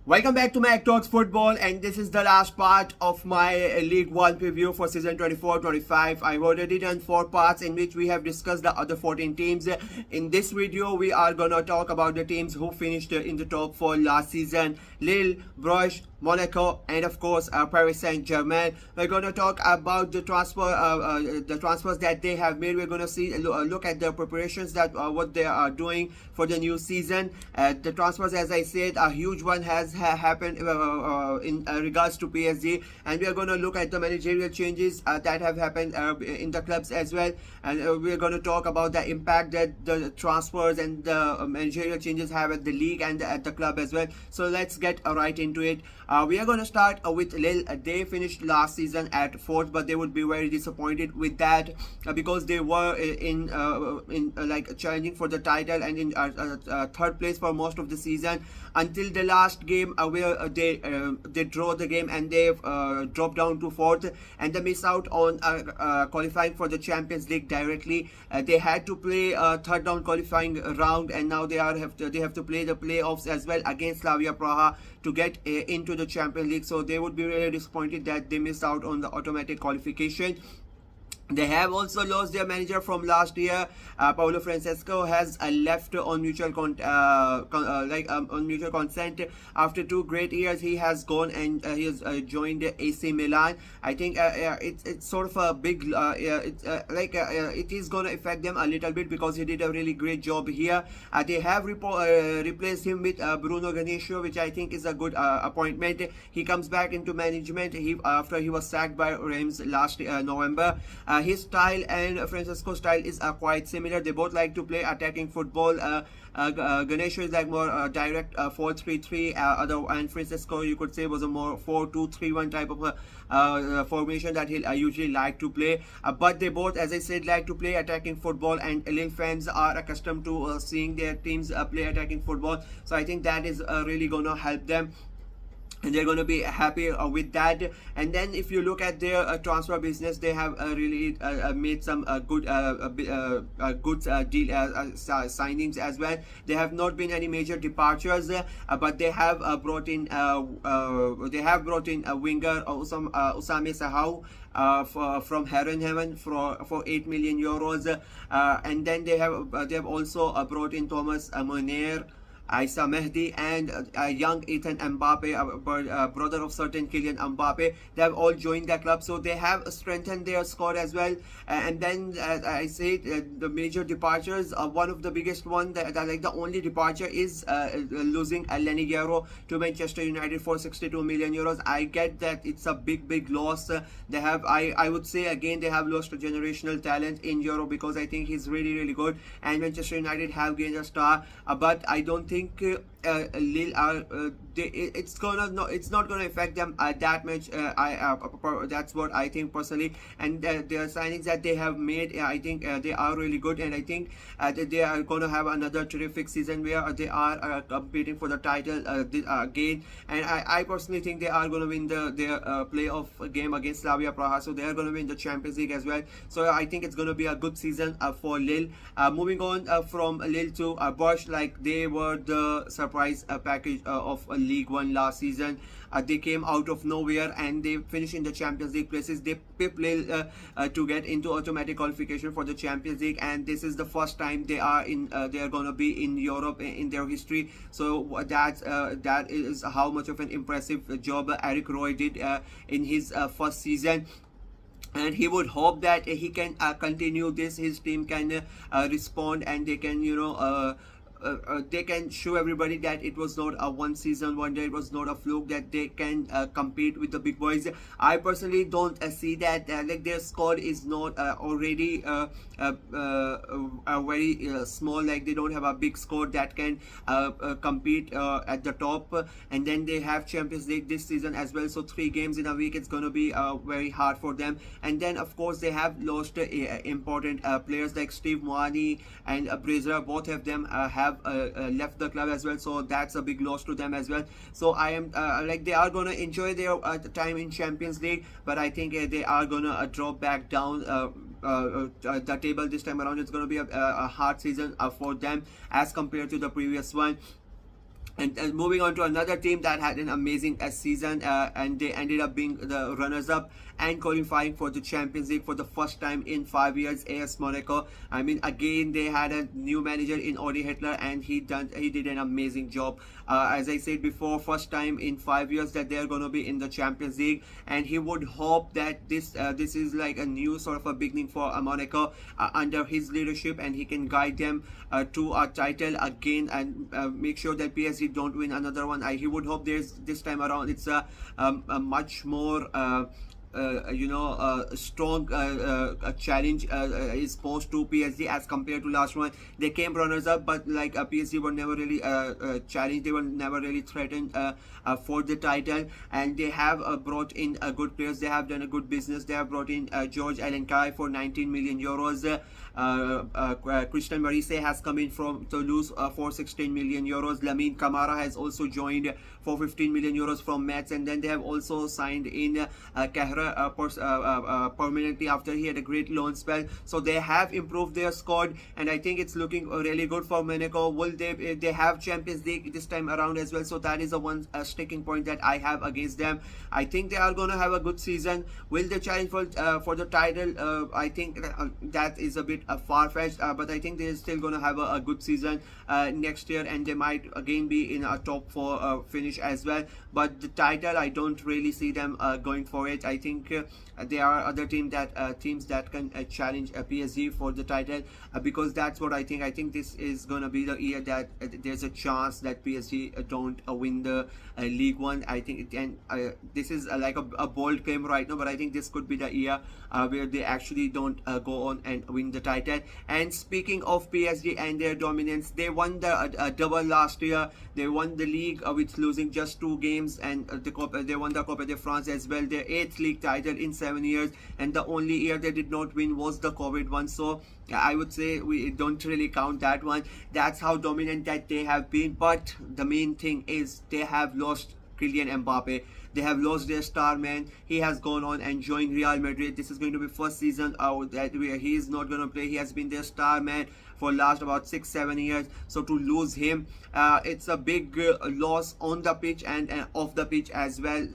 Welcome back to Mac Talks Football, and this is the last part of my League 1 preview for season 24-25. I've already done 4 parts in which we have discussed the other 14 teams. In this video, we are gonna talk about the teams who finished in the top 4 last season: Lille, Bruges, Monaco, and of course Paris Saint-Germain. We're going to talk about the transfers that they have made. We're going to see look at the preparations that what they are doing for the new season. The transfers, as I said, a huge one has happened in regards to PSG, and we are going to look at the managerial changes that have happened in the clubs as well, and we're going to talk about the impact that the transfers and the managerial changes have at the league and at the club as well. So let's get right into it. We are going to start with Lille. They finished last season at 4th, but they would be very disappointed with that because they were in like challenging for the title and in 3rd place for most of the season until the last game where they draw the game and they've dropped down to 4th, and they miss out on qualifying for the Champions League directly. They had to play a 3rd round qualifying round, and now they have to play the playoffs as well against Slavia Praha to get into the Champions League. So they would be really disappointed that they missed out on the automatic qualification. They have also lost their manager from last year. Paulo Francesco has left on mutual consent. After 2 great years, he has gone and he has joined AC Milan. I think it's sort of a big it is going to affect them a little bit because he did a really great job here. They have replaced him with Bruno Ganesio, which I think is a good appointment. He comes back into management after he was sacked by Reims last November. His style and Francesco's style is quite similar. They both like to play attacking football. Ganesio is like more direct 4-3-3, and Francesco, you could say, was a more 4-2-3-1 type of formation that he'll usually like to play. But they both, as I said, like to play attacking football, and Lille fans are accustomed to seeing their teams play attacking football. So I think that is really going to help them, and they're going to be happy with that. And then if you look at their transfer business, they have really made some good signings as well. There have not been any major departures, but they have brought in a winger, Usame Sahau, from Herrenhaven for 8 million euros, and then they have also brought in Thomas Moner, Isa Mehdi, and young Ethan Mbappe, brother of certain Kylian Mbappe. They have all joined the club, so they have strengthened their squad as well. And then I say the major departures, one of the biggest one, that like the only departure is losing Lenny Guerrero to Manchester United for 62 million euros. I get that it's a big loss. They have, I would say again, they have lost a generational talent in Euro, because I think he's really good, and Manchester United have gained a star, but I don't think Lille are it's not gonna affect them that much. That's what I think personally. And their signings that they have made, I think they are really good, and I think that they are gonna have another terrific season where they are competing for the title again. And I personally think they are gonna win their playoff game against Slavia Praha, so they are gonna win the Champions League as well. So I think it's gonna be a good season for Lille. Moving on from Lille to Bruges, like they were the surprise package of League 1 last season. They came out of nowhere and they finished in the Champions League places. They pipped Lille to get into automatic qualification for the Champions League, and this is the first time they are gonna be in Europe in their history. So that is how much of an impressive job Eric Roy did in his first season. And he would hope that he can continue this. His team can respond, and they can, they can show everybody that it was not a one season wonder, it was not a fluke, that they can compete with the big boys. I personally don't see that like their squad is not already very small, like they don't have a big squad that can compete at the top. And then they have Champions League this season as well, so 3 games in a week, it's going to be very hard for them. And then of course they have lost important players like Steve Moani and Brazza. Both of them have left the club as well, so that's a big loss to them as well. So I am like they are gonna enjoy their time in Champions League, but I think they are gonna drop back down the table this time around. It's gonna be a hard season for them as compared to the previous one. And moving on to another team that had an amazing season, and they ended up being the runners-up and qualifying for the Champions League for the first time in 5 years. AS Monaco. I mean, again they had a new manager in Odi Hitler, and he did an amazing job. As I said before, first time in 5 years that they are going to be in the Champions League, and he would hope that this is like a new sort of a beginning for Monaco under his leadership, and he can guide them to a title again, and make sure that PSG don't win another one. He would hope there's this time around it's a much more strong challenge is posed to PSG as compared to last one. They came runners up, but like PSG were never really challenged. They were never really threatened for the title, and they have brought in good players. They have done a good business. They have brought in George Alenkai for 19 million euros. Christian Marise has come in from Toulouse for 16 million euros. Lamine Camara has also joined for 15 million euros from Metz, and then they have also signed in Kehra permanently after he had a great loan spell. So they have improved their squad, and I think it's looking really good for Monaco. Will they have Champions League this time around as well? So that is the one sticking point that I have against them. I think they are going to have a good season. Will they challenge for the title? I think that is a bit far-fetched, but I think they're still going to have a good season next year, and they might again be in a top 4 finish as well. But the title, I don't really see them going for it. I think there are other teams that can challenge PSG for the title, because that's what I think. I think this is going to be the year that there's a chance that PSG don't win the League One. I think this is like a bold claim right now, but I think this could be the year where they actually don't go on and win the title. And speaking of PSG and their dominance, they won the double last year. They won the league with losing just 2 games, and they won the Coupe de France as well, their 8th league title in 7 years, and the only year they did not win was the COVID one. So I would say we don't really count that one. That's how dominant that they have been. But the main thing is they have lost Kylian Mbappe. They have lost their star man. He has gone on and joined Real Madrid. This is going to be first season that he is not going to play. He has been their star man for last about 6-7 years. So to lose him, it's a big loss on the pitch and off the pitch as well.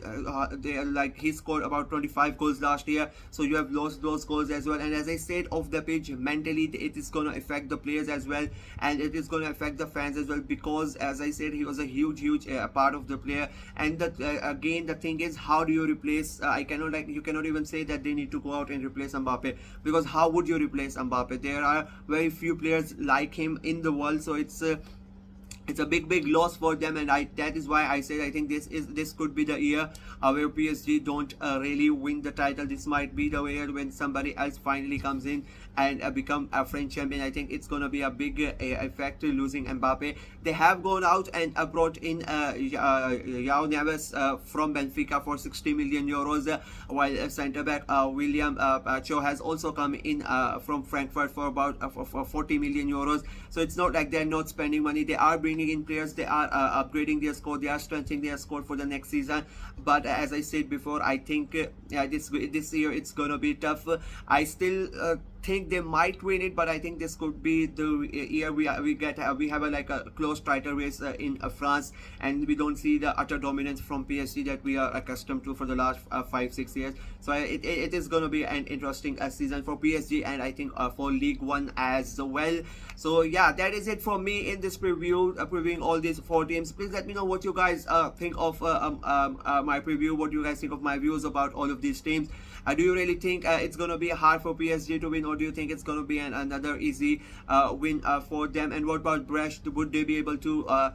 He scored about 25 goals last year, so you have lost those goals as well. And as I said, off the pitch, mentally it is going to affect the players as well, and it is going to affect the fans as well, because as I said, he was a huge part of the player. And again, the thing is, how do you replace you cannot even say that they need to go out and replace Mbappe, because how would you replace Mbappe? There are very few players like him in the world, so it's a big loss for them. And that is why I said I think this could be the year where PSG don't really win the title. This might be the year when somebody else finally comes in and become a French champion. I think it's gonna be a big effect to losing Mbappe. They have gone out and brought in João Neves from Benfica for 60 million euros, while centre back William Cho has also come in from Frankfurt for about 40 million euros. So it's not like they're not spending money. They are bringing in players. They are upgrading their squad. They are strengthening their squad for the next season. But as I said before, I think this year it's gonna be tough. I still think they might win it, but I think this could be the year we have a close title race in France, and we don't see the utter dominance from PSG that we are accustomed to for the last 5-6 years. So it is going to be an interesting season for PSG, and I think for League One as well. So yeah, that is it for me in this preview, previewing all these 4 teams. Please let me know what you guys think of my preview. What do you guys think of my views about all of these teams? Do you really think it's going to be hard for PSG to win, or do you think it's going to be another easy win for them? And what about Brest? Would they be able to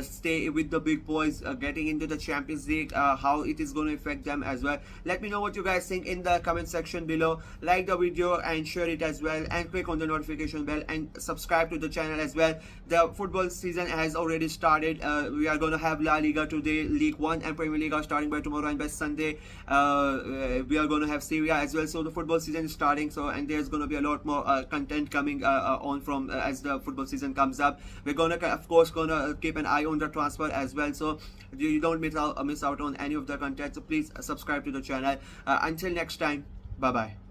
stay with the big boys getting into the Champions League? How it is going to affect them as well? Let me know what you guys think in the comment section below. Like the video and share it as well, and click on the notification bell and subscribe to the channel as well. The football season has already started. We are going to have La Liga today, League One and Premier League are starting by tomorrow, and by Sunday we are going to have Syria as well. So the football season is starting, so and there's going to be a lot more content coming on from as the football season comes up. We're gonna of course keep an eye on the transfer as well, so you don't miss out on any of the content. So please subscribe to the channel. Until next time, bye bye.